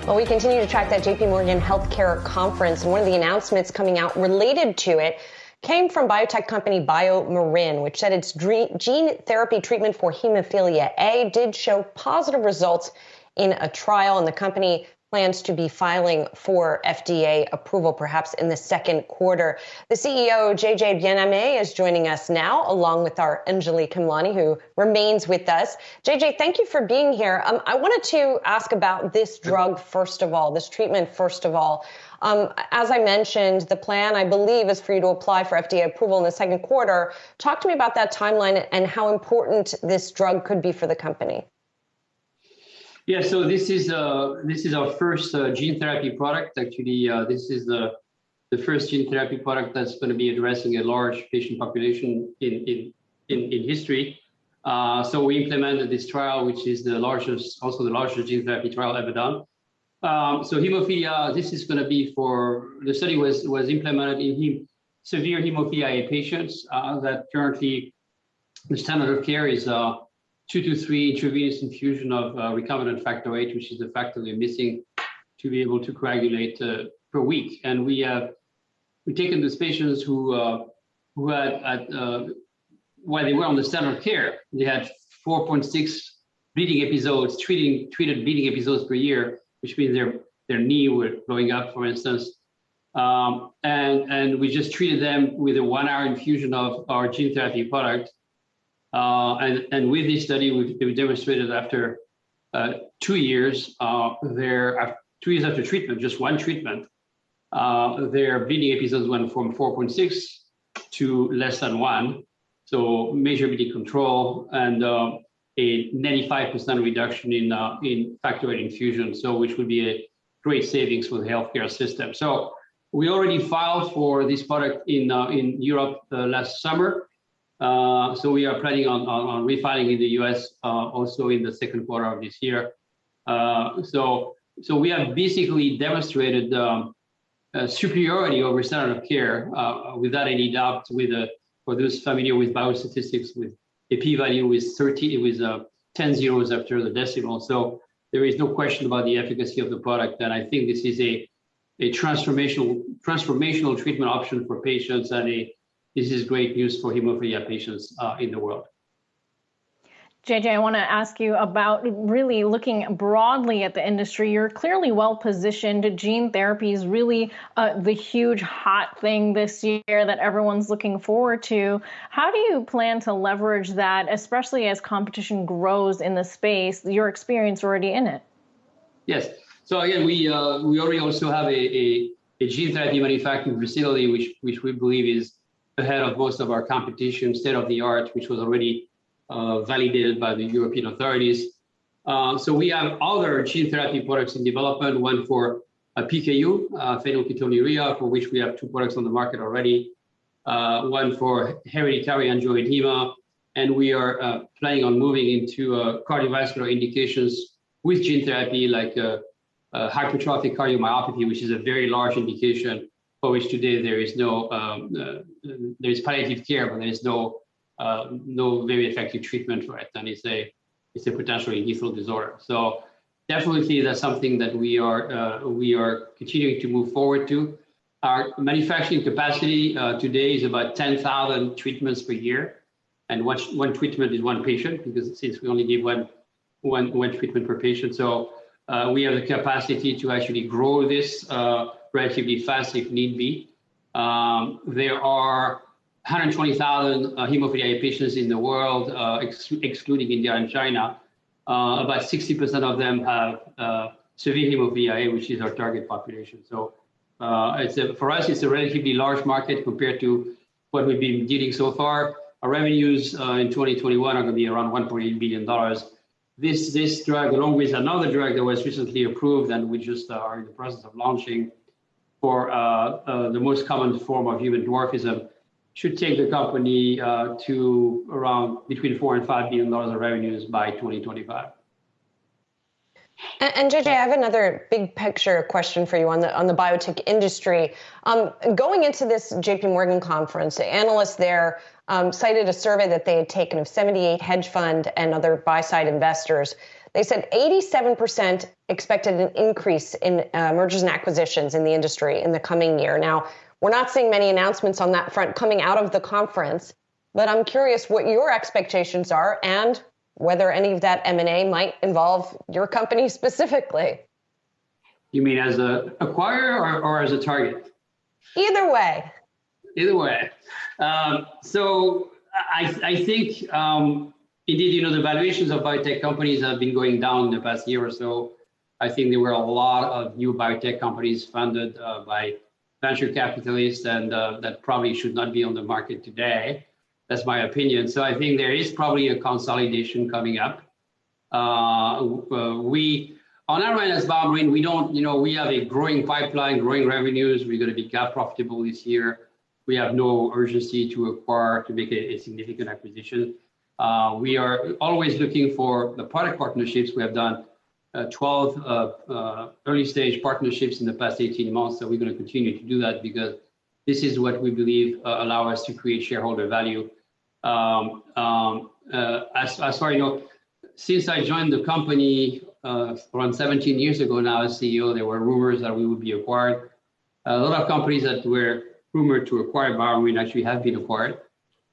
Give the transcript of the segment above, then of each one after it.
Well, we continue to track that JPMorgan Healthcare Conference, and one of the announcements coming out related to it came from biotech company BioMarin, which said its gene therapy treatment for hemophilia A did show positive results in a trial, and the company plans to be filing for FDA approval perhaps in the second quarter. The CEO, JJ Bienaimé, is joining us now, along with our Anjalee Khemlani, who remains with us. JJ, thank you for being here. I wanted to ask about this drug first of all, this treatment first of all. As I mentioned, the plan, I believe, is for you to apply for FDA approval in the second quarter. Talk to me about that timeline and how important this drug could be for the company. Yeah, so this is our first gene therapy product. Actually, this is the first gene therapy product that's going to be addressing a large patient population in history. So we implemented this trial, which is also the largest gene therapy trial ever done. So hemophilia, this is going to be the study was implemented in severe hemophilia A patients that currently the standard of care is 2 to 3 intravenous infusion of recombinant factor VIII, which is the factor we're missing to be able to coagulate per week. And we've taken these patients who had while they were on the standard of care, they had 4.6 bleeding episodes, treated bleeding episodes per year, which means their knee were blowing up, for instance. And we just treated them with a 1-hour infusion of our gene therapy product. And with this study, we've demonstrated after 2 years, 2 years after treatment, just one treatment, their bleeding episodes went from 4.6 to less than 1. So major bleeding control and a 95% reduction in factor VIII infusion, so which would be a great savings for the healthcare system. So we already filed for this product in Europe last summer. So we are planning on refiling in the US also in the second quarter of this year. So we have basically demonstrated superiority over standard of care without any doubt. For those familiar with biostatistics, with a p-value with 10 zeros after the decimal. So there is no question about the efficacy of the product, and I think this is a transformational treatment option for patients, and this is great news for hemophilia patients in the world. JJ, I want to ask you about really looking broadly at the industry. You're clearly well positioned. Gene therapy is really the huge hot thing this year that everyone's looking forward to. How do you plan to leverage that, especially as competition grows in the space, your experience already in it? Yes. So again, we already also have a gene therapy manufacturing facility, which we believe is ahead of most of our competition, state of the art, which was already validated by the European authorities. So we have other gene therapy products in development, one for PKU, phenylketonuria, for which we have 2 products on the market already, one for hereditary angioedema, and we are planning on moving into cardiovascular indications with gene therapy, like hypertrophic cardiomyopathy, which is a very large indication for which today there is there is palliative care, but there is no very effective treatment for it, and it's a potentially lethal disorder. So definitely that's something that we are continuing to move forward to. Our manufacturing capacity today is about 10,000 treatments per year, and one treatment is one patient, because since we only give one treatment per patient, so we have the capacity to actually grow this relatively fast if need be. There are 120,000 hemophilia A patients in the world, excluding India and China. About 60% of them have severe hemophilia A, which is our target population. So for us, it's a relatively large market compared to what we've been dealing so far. Our revenues in 2021 are going to be around $1.8 billion. This drug, along with another drug that was recently approved and we just are in the process of launching for the most common form of human dwarfism, should take the company to around between $4 and $5 billion of revenues by 2025. And JJ, I have another big picture question for you on the biotech industry. Going into this JPMorgan conference, the analysts there cited a survey that they had taken of 78 hedge fund and other buy-side investors They said 87% expected an increase in mergers and acquisitions in the industry in the coming year. Now, we're not seeing many announcements on that front coming out of the conference, but I'm curious what your expectations are and whether any of that M&A might involve your company specifically. You mean as a acquirer or as a target? Either way. Either way. So I think, indeed, the valuations of biotech companies have been going down in the past year or so. I think there were a lot of new biotech companies funded by venture capitalists, and that probably should not be on the market today. That's my opinion. So I think there is probably a consolidation coming up. On our end as BioMarin, we have a growing pipeline, growing revenues. We're going to be GAAP profitable this year. We have no urgency to make a significant acquisition. We are always looking for the product partnerships. We have done 12 early stage partnerships in the past 18 months. So we're going to continue to do that because this is what we believe allow us to create shareholder value. As far since I joined the company around 17 years ago now as CEO, there were rumors that we would be acquired. A lot of companies that were rumored to acquire BioMarin actually have been acquired.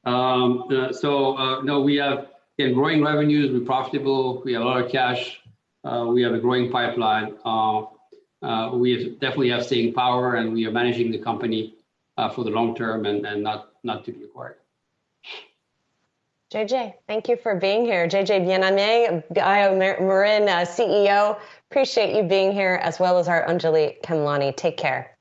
No, we have growing revenues, we're profitable, we have a lot of cash, we have a growing pipeline. We definitely have staying power, and we are managing the company for the long term and not to be acquired. JJ, thank you for being here. JJ Bienaimé, BioMarin CEO. Appreciate you being here, as well as our Anjalee Khemlani. Take care.